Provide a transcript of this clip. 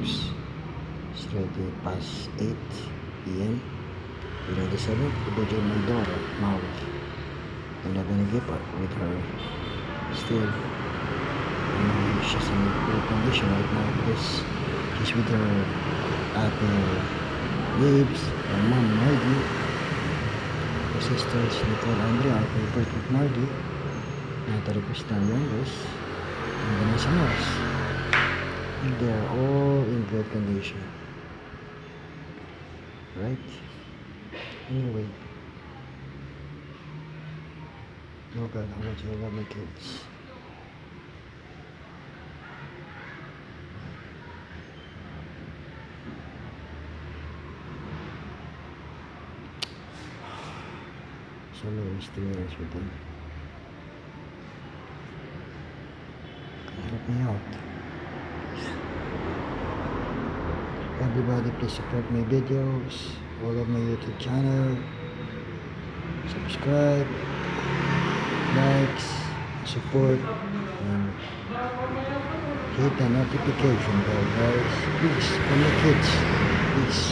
hours. It's already past 8 p.m. July the 7th, to video my daughter, Maui. I'm not gonna give up with her. Still, she's in a poor condition right now because she's with her ate Babes, her mom Margie, her sisters Nicole Andrea, our favorite with Margie, Natalie Cristal youngest, and Vanessa Morris. And they're all in good condition. Right? Anyway. Oh God, how much I love my kids. So many experience with them. Help me out. Everybody please support my videos, all of my YouTube channel. Subscribe, likes, support, and hit the notification bell, guys. Please, for my kids, please.